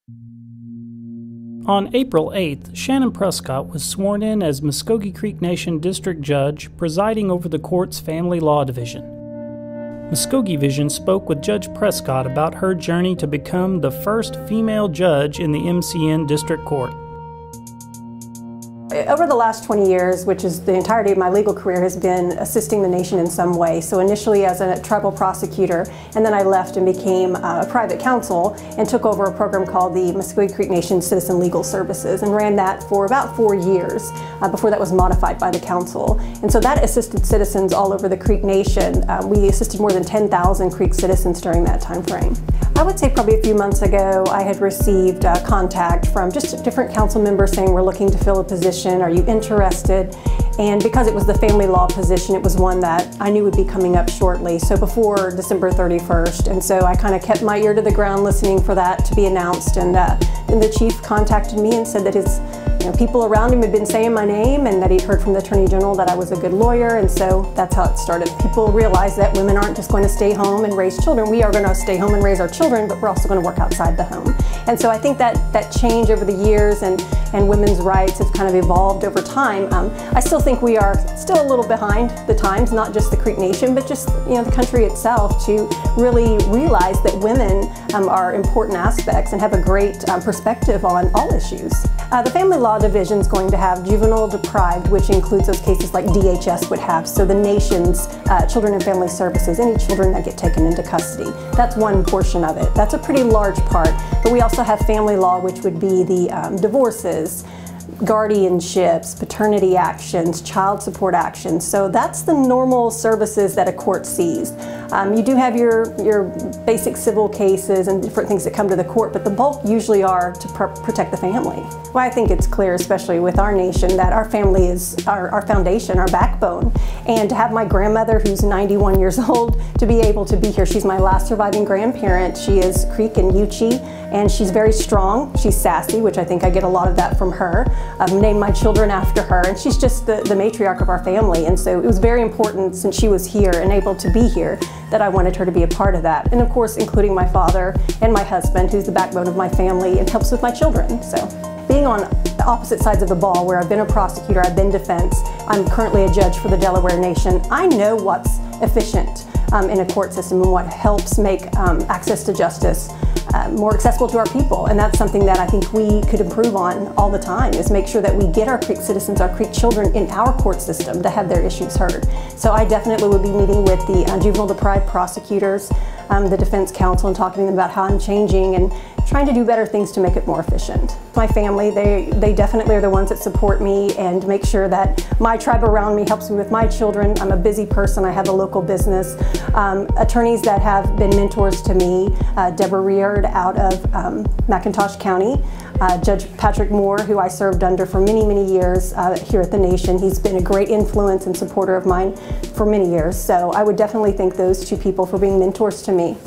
On April 8th, Shannon Prescott was sworn in as Mvskoke Creek Nation District Judge, presiding over the court's Family Law Division. Mvskoke Vision spoke with Judge Prescott about her journey to become the first female judge in the MCN District Court. Over the last 20 years, which is the entirety of my legal career, has been assisting the nation in some way. So initially as a tribal prosecutor, and then I left and became a private counsel and took over a program called the Mvskoke Creek Nation Citizen Legal Services and ran that for about 4 years before that was modified by the council. And so that assisted citizens all over the Creek Nation. We assisted more than 10,000 Creek citizens during that time frame. I would say probably a few months ago I had received contact from just different council members saying we're looking to fill a position. Are you interested? And because it was the family law position, it was one that I knew would be coming up shortly, so before December 31st. And so I kind of kept my ear to the ground listening for that to be announced. And then the chief contacted me and said that his people around him had been saying my name and that he'd heard from the Attorney General that I was a good lawyer. And so that's how it started. People realize that women aren't just going to stay home and raise children. We are going to stay home and raise our children, but we're also going to work outside the home. And so I think that change over the years and women's rights have kind of evolved over time. I still think we are still a little behind the times, not just the Creek Nation, but just the country itself, to really realize that women are important aspects and have a great perspective on all issues. The Family Law Division is going to have juvenile deprived, which includes those cases like DHS would have, so the nation's Children and Family Services, any children that get taken into custody. That's one portion of it. That's a pretty large part, but we also have family law, which would be the divorces, guardianships, paternity actions, child support actions. So that's the normal services that a court sees. You do have your basic civil cases and different things that come to the court, but the bulk usually are to protect the family. Well, I think it's clear, especially with our nation, that our family is our foundation, our backbone. And to have my grandmother, who's 91 years old, to be able to be here. She's my last surviving grandparent. She is Creek and Yuchi, and she's very strong. She's sassy, which I think I get a lot of that from her. I've named my children after her, and she's just the matriarch of our family. And so it was very important, since she was here and able to be here, that I wanted her to be a part of that. And of course, including my father and my husband, who's the backbone of my family and helps with my children. So being on the opposite sides of the ball, where I've been a prosecutor, I've been defense, I'm currently a judge for the Delaware Nation, I know what's efficient in a court system and what helps make access to justice more accessible to our people. And that's something that I think we could improve on all the time, is make sure that we get our Creek citizens, our Creek children in our court system to have their issues heard. So I definitely will be meeting with the juvenile deprived prosecutors, the defense counsel, and talking to them about how I'm changing and trying to do better things to make it more efficient. My family, they definitely are the ones that support me and make sure that my tribe around me helps me with my children. I'm a busy person. I have a local business. Attorneys that have been mentors to me, Deborah Reard out of McIntosh County, Judge Patrick Moore, who I served under for many, many years here at the Nation. He's been a great influence and supporter of mine for many years. So I would definitely thank those two people for being mentors to me.